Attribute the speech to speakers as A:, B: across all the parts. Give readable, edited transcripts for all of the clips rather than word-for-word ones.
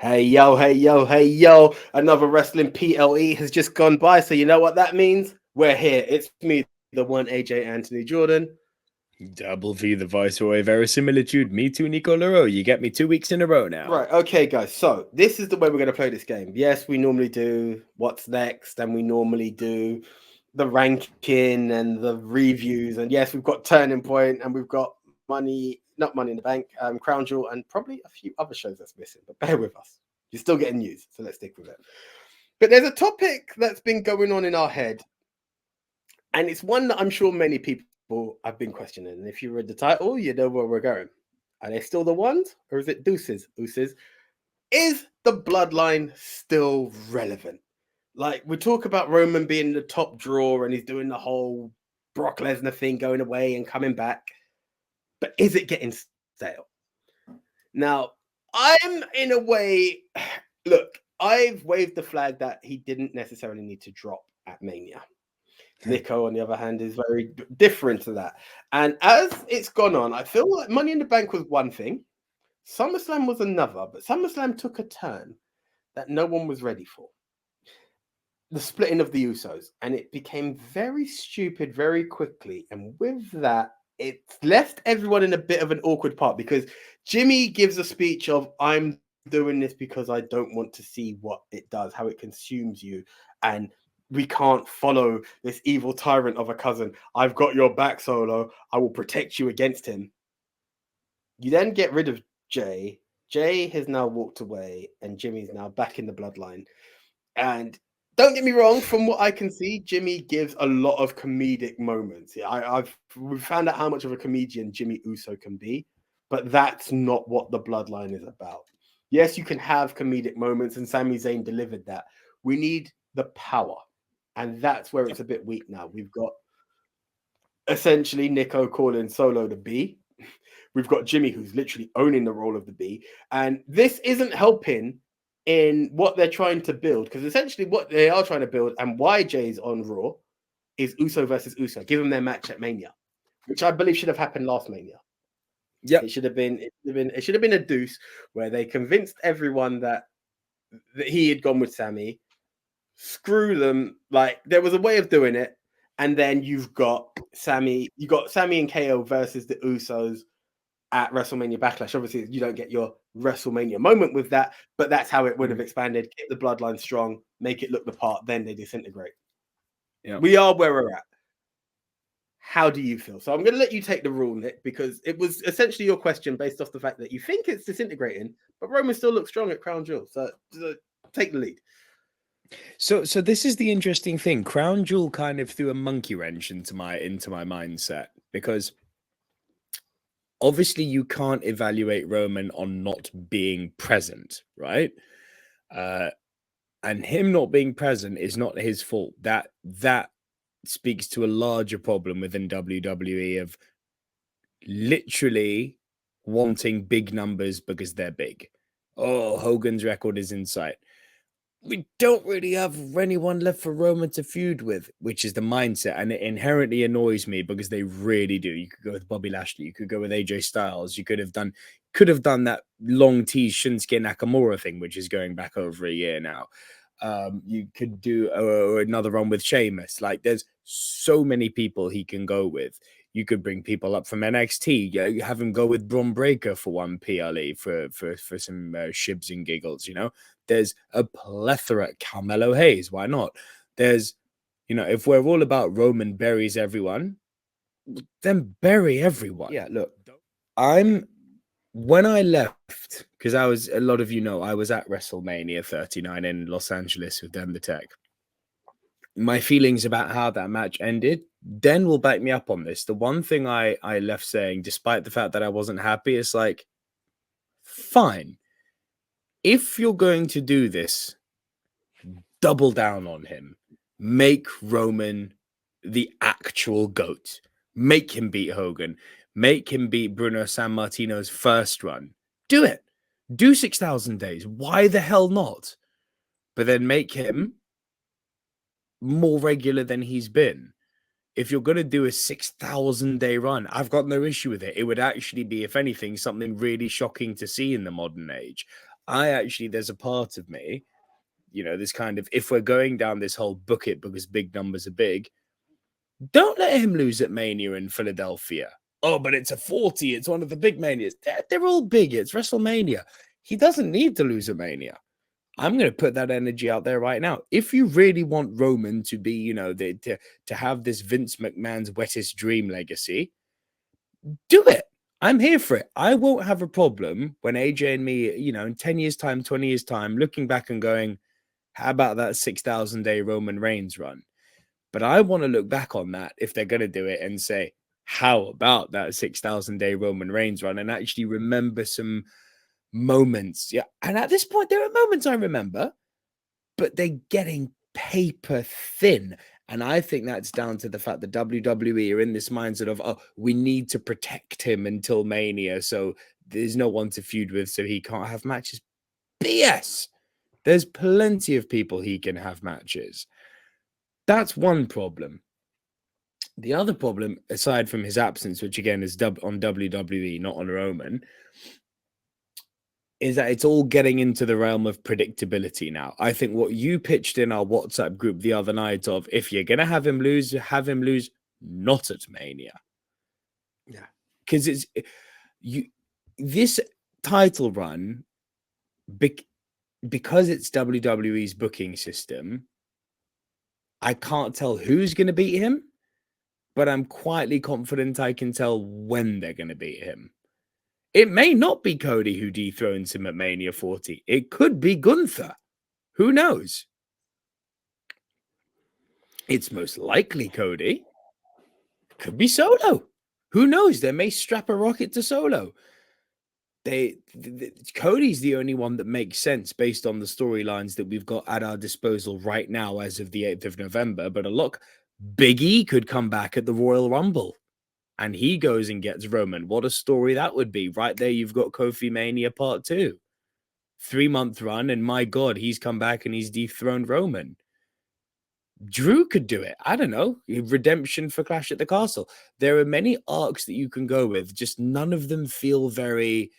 A: Hey yo, hey yo, hey yo. Another wrestling PLE has just gone by. So you know what that means? We're here. It's me, the one AJ Anthony Jordan.
B: Double V, the Viceroy, verisimilitude. Me too, Nico Laro. You get me 2 weeks in a row now.
A: Right, okay, guys. So this is the way we're gonna play this game. Yes, we normally do what's next, and we normally do the ranking and the reviews. And yes, we've got Turning Point and we've got not money in the bank, Crown Jewel, and probably a few other shows that's missing. But bear with us. You're still getting news, so let's stick with it. But there's a topic that's been going on in our head, and it's one that I'm sure many people have been questioning. And if you read the title, you know where we're going. Are they still the ones, or is it deuces? Ooses? Is the bloodline still relevant? Like, we talk about Roman being the top draw and he's doing the whole Brock Lesnar thing, going away and coming back. But is it getting stale? Now, I'm in a way, look, I've waved the flag that he didn't necessarily need to drop at Mania. Nico, on the other hand, is very different to that. And as it's gone on, I feel like Money in the Bank was one thing, SummerSlam was another, but SummerSlam took a turn that no one was ready for. The splitting of the Usos, and it became very stupid very quickly. And with that, it left everyone in a bit of an awkward part because Jimmy gives a speech of, I'm doing this because I don't want to see what it does, how it consumes you. And we can't follow this evil tyrant of a cousin. I've got your back, Solo. I will protect you against him. You then get rid of Jay. Jay has now walked away, and Jimmy's now back in the bloodline. And don't get me wrong, from what I can see, Jimmy gives a lot of comedic moments. Yeah, we've found out how much of a comedian Jimmy Uso can be, but that's not what the bloodline is about. Yes, you can have comedic moments, and Sami Zayn delivered that. We need the power, and that's where it's a bit weak now. We've got essentially Nico calling Solo the B. We've got Jimmy who's literally owning the role of the B, and this isn't helping in what they're trying to build, because essentially what they are trying to build and why Jay's on Raw is Uso versus Uso. Give them their match at Mania, which I believe should have happened last Mania.
B: Yep.
A: It should have been a deuce where they convinced everyone that he had gone with Sammy. Screw them. Like, there was a way of doing it, and then you got Sammy and KO versus the Usos at WrestleMania Backlash. Obviously, you don't get your WrestleMania moment with that, but that's how it would have expanded. Get the bloodline strong, make it look the part, then they disintegrate.
B: Yep.
A: We are where we're at. How do you feel? So I'm going to let you take the rule, Nick, because it was essentially your question based off the fact that you think it's disintegrating, but Roman still looks strong at Crown Jewel. So take the lead.
B: So this is the interesting thing. Crown Jewel kind of threw a monkey wrench into my mindset, because obviously you can't evaluate Roman on not being present, right? And him not being present is not his fault. That speaks to a larger problem within WWE of literally wanting big numbers because they're big. Oh, Hogan's record is in sight. We don't really have anyone left for Roman to feud with, which is the mindset. And it inherently annoys me because they really do. You could go with Bobby Lashley. You could go with AJ Styles. You could have done that long tease Shinsuke Nakamura thing, which is going back over a year now. You could do another run with Sheamus. Like, there's so many people he can go with. You could bring people up from NXT. You have him go with Braun Breaker for one PLE for some shibs and giggles. There's a plethora. Carmelo Hayes, why not? There's, if we're all about Roman buries everyone, then bury everyone. Yeah, look, when I left, because a lot of I was at WrestleMania 39 in Los Angeles with Denver Tech. My feelings about how that match ended, Den will back me up on this. The one thing I left saying, despite the fact that I wasn't happy, is like, fine. If you're going to do this, double down on him. Make Roman the actual GOAT. Make him beat Hogan. Make him beat Bruno Sammartino's first run. Do it. Do 6,000 days. Why the hell not? But then make him more regular than he's been. If you're going to do a 6,000 day run, I've got no issue with it. It would actually be, if anything, something really shocking to see in the modern age. there's a part of me, this kind of, if we're going down this whole book it because big numbers are big, don't let him lose at Mania in Philadelphia. Oh, but it's a 40. It's one of the big Manias. They're all big. It's WrestleMania. He doesn't need to lose at Mania. I'm going to put that energy out there right now. If you really want Roman to be, to have this Vince McMahon's wettest dream legacy, do it. I'm here for it. I won't have a problem when AJ and me, in 10 years' time, 20 years' time, looking back and going, how about that 6,000-day Roman Reigns run? But I want to look back on that if they're going to do it and say, how about that 6,000-day Roman Reigns run, and actually remember some moments. Yeah. And at this point, there are moments I remember, but they're getting paper thin. And I think that's down to the fact that WWE are in this mindset of, oh, we need to protect him until Mania, so there's no one to feud with, so he can't have matches. BS. There's plenty of people he can have matches. That's one problem. The other problem, aside from his absence, which again is on WWE, not on Roman, is that it's all getting into the realm of predictability now. I think what you pitched in our WhatsApp group the other night of, if you're going to have him lose not at Mania.
A: Yeah.
B: Because this title run, because it's WWE's booking system, I can't tell who's going to beat him, but I'm quietly confident I can tell when they're going to beat him. It may not be Cody who dethrones him at Mania 40. It could be Gunther. Who knows? It's most likely Cody. Could be Solo. Who knows? They may strap a rocket to Solo. Cody's the only one that makes sense based on the storylines that we've got at our disposal right now as of the 8th of November. But look, Big E could come back at the Royal Rumble. And he goes and gets Roman. What a story that would be. Right there, you've got Kofi Mania Part 2. 3-month run, and my God, he's come back and he's dethroned Roman. Drew could do it. I don't know. Redemption for Clash at the Castle. There are many arcs that you can go with. Just none of them feel very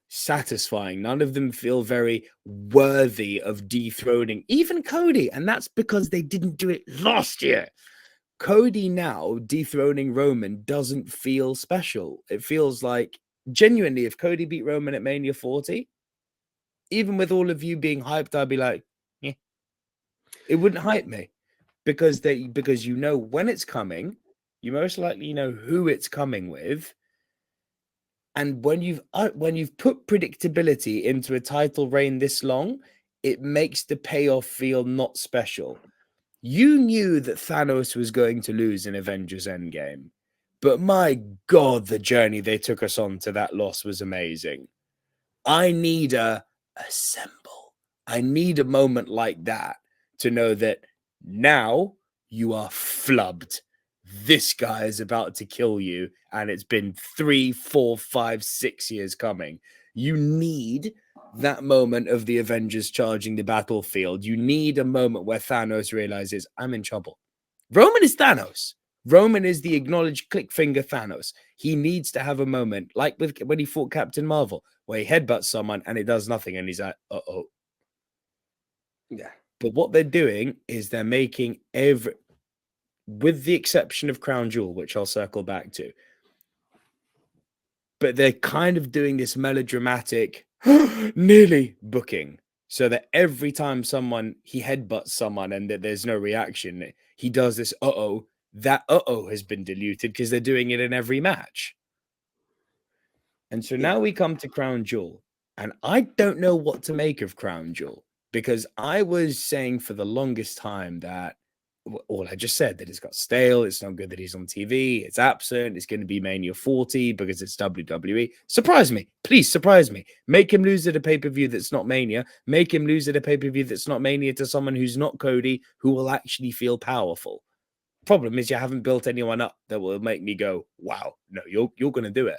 B: satisfying. None of them feel very worthy of dethroning even Cody. And that's because they didn't do it last year. Cody now dethroning Roman doesn't feel special. It feels like, genuinely, if Cody beat Roman at Mania 40, even with all of you being hyped, I'd be like, yeah. It wouldn't hype me because you know when it's coming, you most likely know who it's coming with. And when you've put predictability into a title reign this long, it makes the payoff feel not special. You knew that Thanos was going to lose in Avengers Endgame, but my God, the journey they took us on to that loss was amazing. I need a assemble. I need a moment like that to know that now you are flubbed. This guy is about to kill you, and it's been 3, 4, 5, 6 years coming. You need that moment of the Avengers charging the battlefield. You need a moment where Thanos realizes, I'm in trouble. Roman is Thanos. Roman is the acknowledged click finger Thanos. He needs to have a moment, like when he fought Captain Marvel, where he headbutts someone and it does nothing, and he's like, uh-oh.
A: Yeah.
B: But what they're doing is they're making with the exception of Crown Jewel, which I'll circle back to, but they're kind of doing this melodramatic nearly booking, so that every time he headbutts someone and that there's no reaction, he does this uh-oh. That uh-oh has been diluted because they're doing it in every match. And so now we come to Crown Jewel, and I don't know what to make of Crown Jewel, because I was saying for the longest time that all I just said, that it's got stale, it's not good that he's on TV, it's absent, it's going to be Mania 40 because it's WWE. Surprise me. Please surprise me. Make him lose at a pay-per-view that's not Mania. Make him lose at a pay-per-view that's not Mania to someone who's not Cody, who will actually feel powerful. Problem is you haven't built anyone up that will make me go, wow, no, you're going to do it.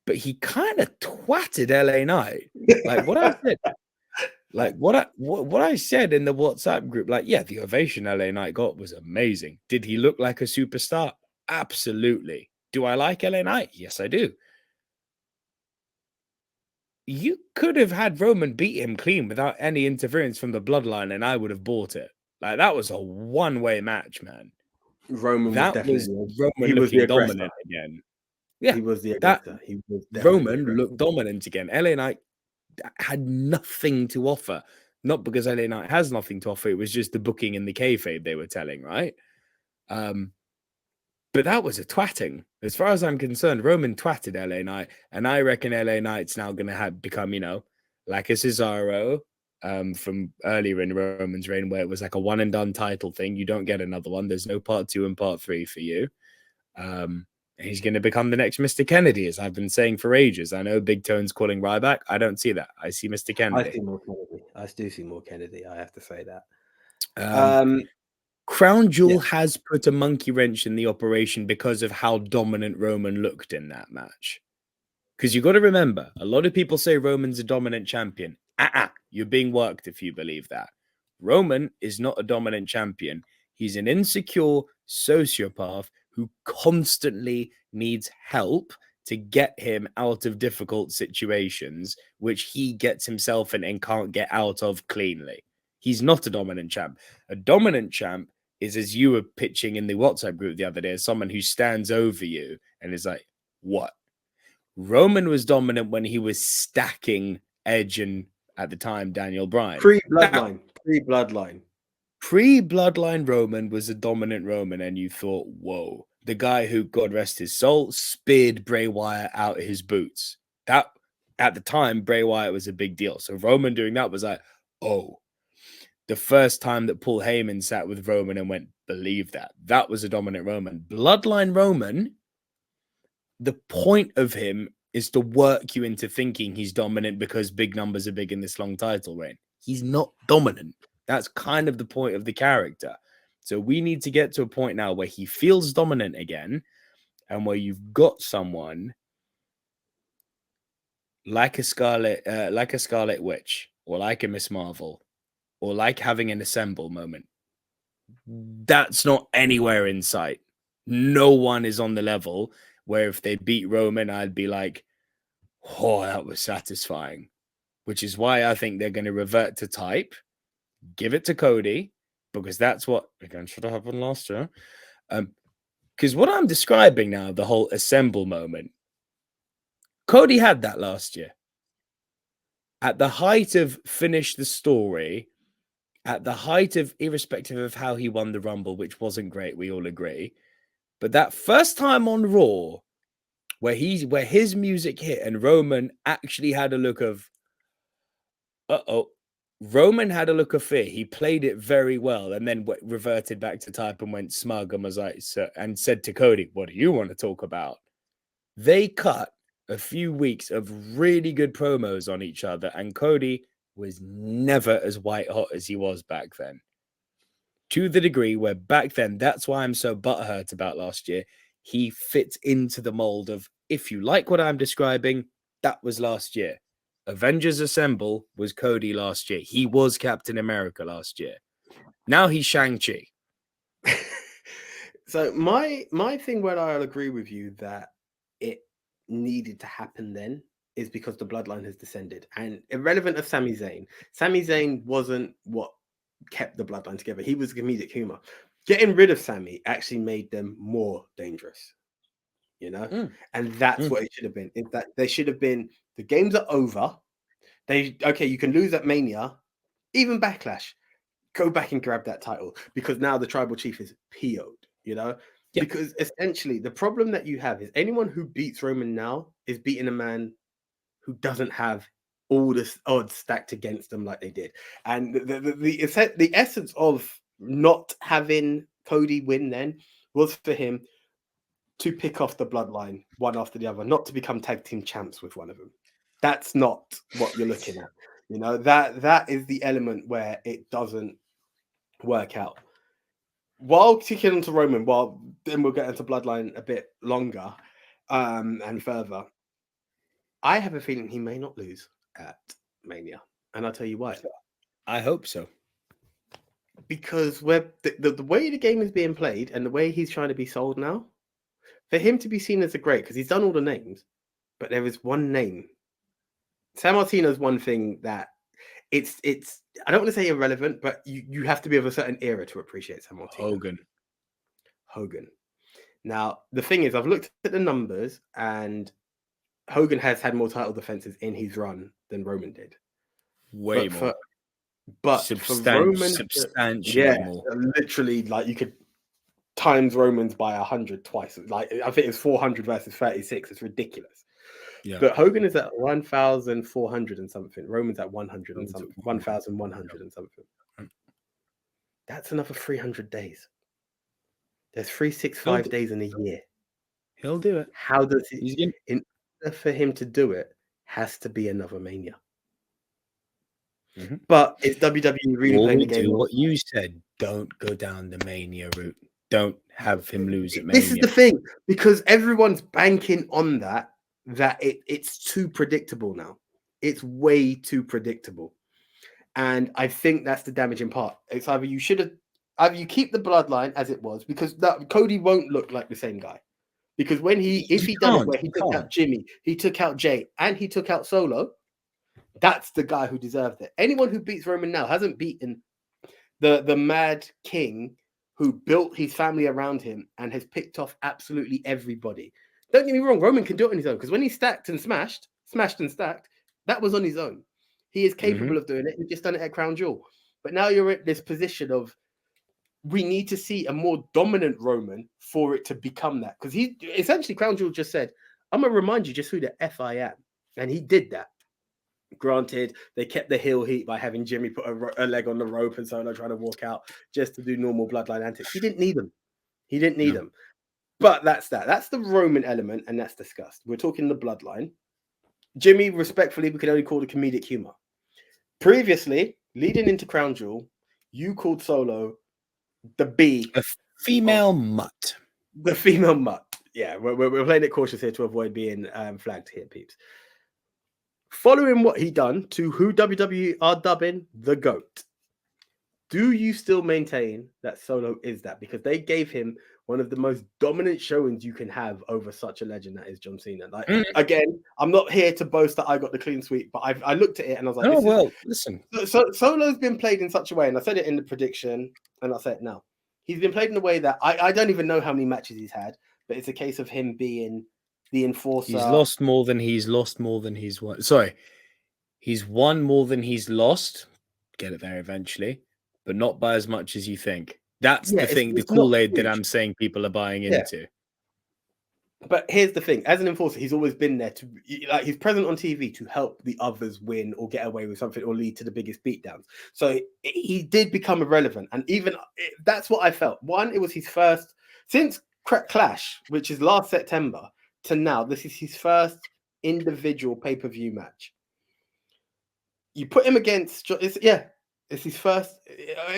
B: But he kind of twatted LA Knight. Like what I said. Like what I said in the WhatsApp group, like, yeah, the ovation LA Knight got was amazing. Did he look like a superstar? Absolutely. Do I like LA Knight? Yes, I do. you could have had Roman beat him clean without any interference from the bloodline, and I would have bought it. Like, that was a one-way match, man.
A: Roman
B: That
A: was
B: was
A: definitely
B: Roman
A: he was the
B: looking
A: aggressor.
B: dominant again. Yeah,
A: He was the
B: that
A: aggressor. He was definitely the
B: Roman
A: aggressor.
B: looked dominant again. LA Knight had nothing to offer. Not because LA Knight has nothing to offer. It was just the booking and the kayfabe they were telling, right? But that was a twatting. As far as I'm concerned, Roman twatted LA Knight, and I reckon LA Knight's now going to become, like a Cesaro from earlier in Roman's reign, where it was like a one and done title thing. You don't get another one. There's no part 2 and part 3 for you. He's going to become the next Mr. Kennedy, as I've been saying for ages. I know Big Tone's calling Ryback. I don't see that. I see Mr. Kennedy.
A: I see more Kennedy. I do see more Kennedy. I have to say that.
B: Crown Jewel has put a monkey wrench in the operation because of how dominant Roman looked in that match. Because you got to remember, a lot of people say Roman's a dominant champion. You're being worked if you believe that. Roman is not a dominant champion. He's an insecure sociopath who constantly needs help to get him out of difficult situations, which he gets himself in and can't get out of cleanly. He's not a dominant champ. A dominant champ is, as you were pitching in the WhatsApp group the other day, as someone who stands over you and is like, what? Roman was dominant when he was stacking Edge and, at the time, Daniel Bryan.
A: Pre-Bloodline.
B: Pre-Bloodline Roman was a dominant Roman, and you thought, whoa, the guy who, God rest his soul, speared Bray Wyatt out of his boots. That, at the time, Bray Wyatt was a big deal. So Roman doing that was like, oh. The first time that Paul Heyman sat with Roman and went, believe that. That was a dominant Roman. Bloodline Roman, the point of him is to work you into thinking he's dominant because big numbers are big in this long title reign. He's not dominant. That's kind of the point of the character. So we need to get to a point now where he feels dominant again, and where you've got someone like a Scarlet Witch, or like a Miss Marvel, or like having an Assemble moment. That's not anywhere in sight. No one is on the level where if they beat Roman, I'd be like, oh, that was satisfying. Which is why I think they're going to revert to type, give it to Cody, because that's what, again, should have happened last year. Because what I'm describing now, the whole Assemble moment, Cody had that last year. At the height of finish the story, at the height of, irrespective of how he won the Rumble, which wasn't great, we all agree. But that first time on Raw, where his music hit and Roman actually had a look of, Roman had a look of fear. He played it very well, and then reverted back to type and went smug and was like, and said to Cody, "What do you want to talk about?" They cut a few weeks of really good promos on each other, and Cody was never as white hot as he was back then. To the degree where back then, that's why I'm so butthurt about last year. He fits into the mold of, if you like what I'm describing, that was last year. Avengers Assemble was Cody last year. He was Captain America last year. Now he's Shang-Chi.
A: So my thing where I'll agree with you that it needed to happen then is because the bloodline has descended. And irrelevant of Sami Zayn wasn't what kept the bloodline together. He was comedic humor. Getting rid of Sami actually made them more dangerous, and that's what it should have been. Is that they should have been, the games are over. You can lose at Mania, even Backlash, go back and grab that title, because now the tribal chief is PO'd, because essentially the problem that you have is anyone who beats Roman now is beating a man who doesn't have all the odds stacked against them like they did. And the essence of not having Cody win then was for him to pick off the bloodline one after the other, not to become tag team champs with one of them. That's not what you're looking at. That is the element where it doesn't work out. While kicking into Roman, then we'll get into bloodline a bit longer and further. I have a feeling he may not lose at Mania, and I'll tell you why.
B: I hope so.
A: Because the way the game is being played and the way he's trying to be sold now, for him to be seen as a great, because he's done all the names, but there is one name Sammartino's one thing that it's I don't want to say irrelevant, but you have to be of a certain era to appreciate Sammartino. Hogan. Now, the thing is, I've looked at the numbers, and Hogan has had more title defenses in his run than Roman did.
B: Way more.
A: For Roman,
B: substantially more.
A: Literally, like you could times Roman's by 100 twice. Like I think it's 400 versus 36. It's ridiculous. Yeah. But Hogan is at 1,400 and something. Roman's at 100 and something. 1,100 and something. That's another 300 days. There's 365 days in a year.
B: He'll do it.
A: How does he? In order for him to do it, has to be another Mania. Mm-hmm. But it's WWE really playing the game.
B: Do what you said. Don't go down the Mania route. Don't have him lose at Mania.
A: This is the thing, because everyone's banking on that it's too predictable now. It's way too predictable. And I think that's the damaging part. It's either you keep the bloodline as it was, because Cody won't look like the same guy. Because if he done it where he took out Jimmy, he took out Jay, and he took out Solo, that's the guy who deserved it. Anyone who beats Roman now hasn't beaten the Mad King who built his family around him and has picked off absolutely everybody. Don't get me wrong, Roman can do it on his own, because when he smashed and stacked, that was on his own. He is capable of doing it. He's just done it at Crown Jewel. But now you're at this position of, we need to see a more dominant Roman for it to become that. Because he essentially, Crown Jewel just said, I'm going to remind you just who the F I am. And he did that. Granted, they kept the heel heat by having Jimmy put a leg on the rope and Solo trying to walk out just to do normal bloodline antics. He didn't need them. But that's that. That's the Roman element, and that's discussed. We're talking the bloodline. Jimmy, respectfully, we can only call it comedic humor. Previously, leading into Crown Jewel, you called Solo the B.
B: A female mutt.
A: The female mutt. Yeah, we're playing it cautious here to avoid being flagged here, peeps. Following what he done to who WWE are dubbing the GOAT, do you still maintain that Solo is that? Because they gave him one of the most dominant showings you can have over such a legend that is John Cena. Like, again, I'm not here to boast that I got the clean sweep, but I looked at it and I was like,
B: listen.
A: So Solo's been played in such a way, and I said it in the prediction, and I'll say it now. He's been played in a way that I don't even know how many matches he's had, but it's a case of him being the enforcer.
B: He's lost more than he's won. Sorry. He's won more than he's lost. Get it there eventually, but not by as much as you think. That's the thing, the Kool-Aid that I'm saying people are buying into.
A: But here's the thing. As an enforcer, he's always been there to, like, he's present on TV to help the others win or get away with something or lead to the biggest beatdowns. So he did become irrelevant. And even that's what I felt. One, it was his first, since Clash, which is last September, to now, this is his first individual pay-per-view match. You put him against, it's his first,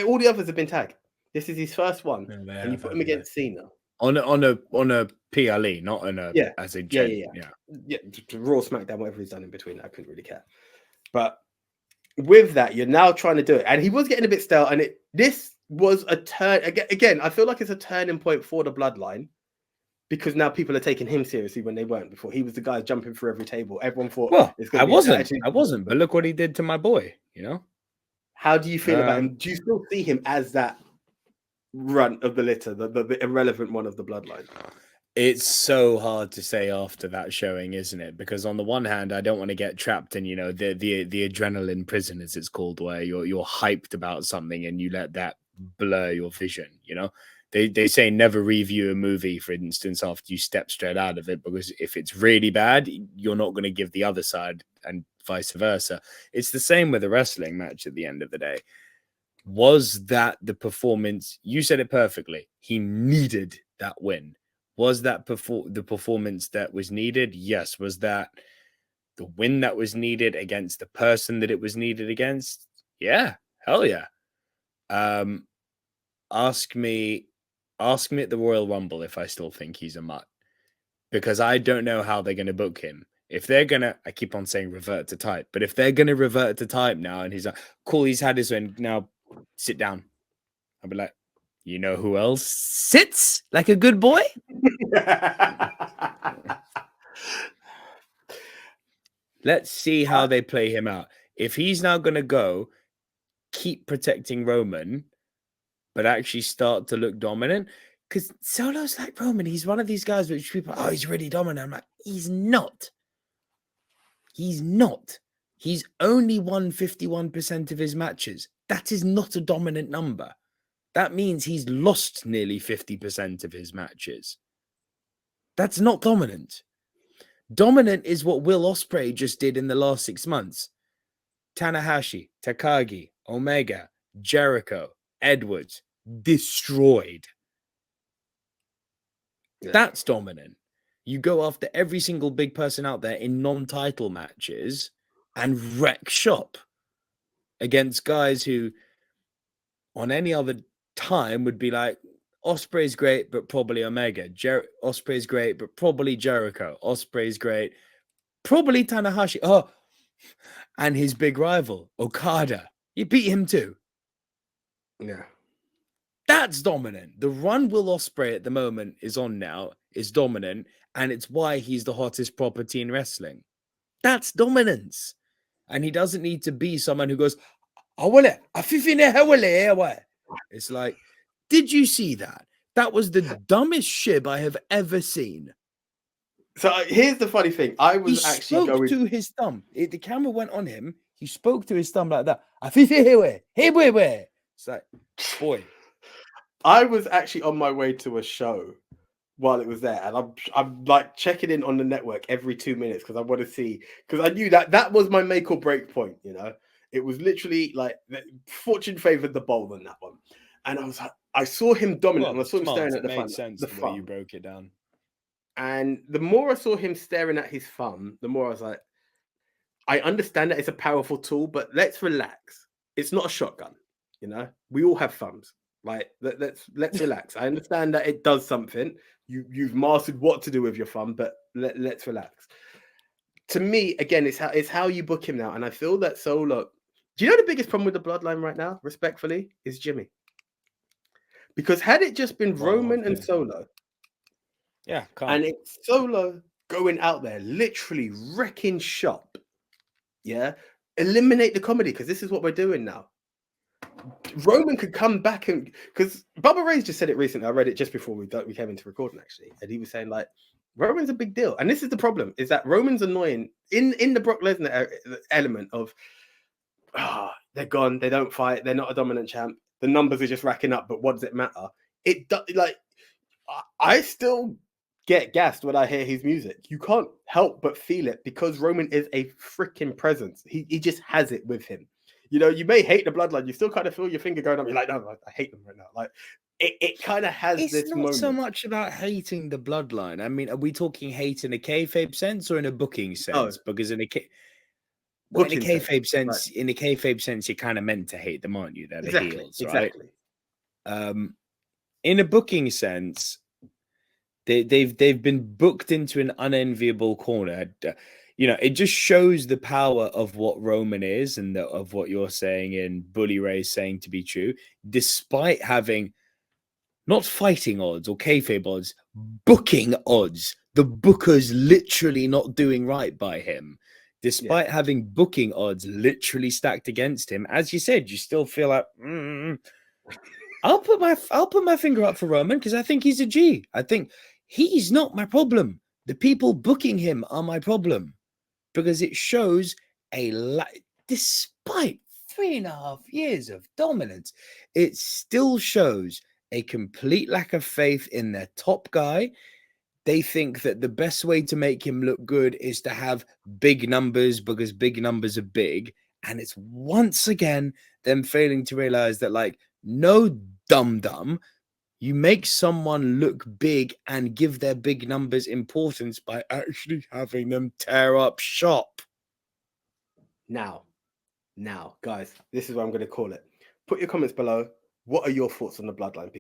A: all the others have been tagged. This is his first one. And you put him against Cena.
B: On a PLE, not on a as a gen.
A: Yeah. Raw, SmackDown, whatever he's done in between, I couldn't really care. But with that, you're now trying to do it, and he was getting a bit stale. And this was a turn again. I feel like it's a turning point for the bloodline, because now people are taking him seriously when they weren't before. He was the guy jumping through every table. Everyone thought,
B: well, I wasn't, but look what he did to my boy. You know,
A: how do you feel about him? Do you still see him as that runt of the litter, the irrelevant one of the bloodline?
B: It's so hard to say after that showing, isn't it? Because on the one hand, I don't want to get trapped in, the adrenaline prison, as it's called, where you're hyped about something and you let that blur your vision. They say never review a movie, for instance, after you step straight out of it, because if it's really bad, you're not going to give the other side, and vice versa. It's the same with a wrestling match at the end of the day. Was that the performance? You said it perfectly. He needed that win. Was that the performance that was needed? Yes. Was that the win that was needed against the person that it was needed against? Yeah. Hell yeah. Ask me at the Royal Rumble if I still think he's a mutt, because I don't know how they're going to book him. If they're going to, I keep on saying revert to type, but if they're going to revert to type now and he's like, cool, he's had his win, now sit down. I'll be like, you know who else sits like a good boy? Let's see how they play him out. If he's now going to go keep protecting Roman, but actually start to look dominant, because Solo's like Roman. He's one of these guys which people, oh, he's really dominant. I'm like, he's not. He's not. He's only won 51% of his matches. That is not a dominant number. That means he's lost nearly 50% of his matches. That's not dominant. Dominant is what Will Ospreay just did in the last 6 months. Tanahashi, Takagi, Omega, Jericho, Edwards, destroyed. Yeah. That's dominant. You go after every single big person out there in non-title matches and wreck shop against guys who on any other time would be like, Ospreay's great, but probably Omega. Ospreay's great, but probably Jericho. Ospreay's great, probably Tanahashi. Oh, and his big rival, Okada. You beat him too.
A: Yeah.
B: That's dominant. The run Will Ospreay at the moment is on now is dominant, and it's why he's the hottest property in wrestling. That's dominance. And he doesn't need to be someone who goes, it's like, did you see that? That was the dumbest shib I have ever seen.
A: So here's the funny thing. I was actually
B: spoke to his thumb. The camera went on him. He spoke to his thumb like that. It's like, boy.
A: I was actually on my way to a show while it was there, and I'm like checking in on the network every 2 minutes because I want to see, because I knew that was my make or break point. You know, it was literally like fortune favored the bowl on that one, and I was like, I saw him dominant, and I saw him staring at the
B: made
A: thumb.
B: Sense
A: the
B: way you broke it down.
A: And the more I saw him staring at his thumb, the more I was like, I understand that it's a powerful tool, but let's relax. It's not a shotgun. You know, we all have thumbs. Like, let's relax. I understand that it does something. You've mastered what to do with your thumb, but let's relax. To me, again, it's how you book him now, and I feel that Solo. Do you know the biggest problem with the Bloodline right now, respectfully, is Jimmy? Because had it just been Roman and Solo,
B: yeah,
A: and it's Solo going out there, literally wrecking shop, yeah, eliminate the comedy, because this is what we're doing now. Roman could come back, and because Bubba Ray's just said it recently. I read it just before we came into recording, actually, and he was saying like Roman's a big deal, and this is the problem: is that Roman's annoying in the Brock Lesnar element of they're gone, they don't fight, they're not a dominant champ, the numbers are just racking up, but what does it matter? Like I still get gassed when I hear his music. You can't help but feel it because Roman is a freaking presence. He just has it with him. You know, you may hate the Bloodline, you still kind of feel your finger going up. You're like, no, I hate them right now. Like, it kind of has this moment.
B: It's not so much about hating the Bloodline. I mean, are we talking hate in a kayfabe sense or in a booking sense?
A: Oh,
B: because in a kayfabe sense, right. In a kayfabe sense, you're kind of meant to hate them, aren't you? They're the heels, right?
A: Exactly.
B: In a booking sense, they've been booked into an unenviable corner. You know, it just shows the power of what Roman is and of what you're saying in Bully Ray saying to be true, despite having not fighting odds or kayfabe odds, booking odds. The booker's literally not doing right by him. Despite having booking odds literally stacked against him, as you said, you still feel like, I'll put my finger up for Roman because I think he's a G. I think he's not my problem. The people booking him are my problem. Because it shows despite 3.5 years of dominance, it still shows a complete lack of faith in their top guy. They think that the best way to make him look good is to have big numbers because big numbers are big. And it's once again them failing to realize that, like, no dum-dum. You make someone look big and give their big numbers importance by actually having them tear up shop.
A: Now, guys, this is what I'm going to call it. Put your comments below. What are your thoughts on the Bloodline?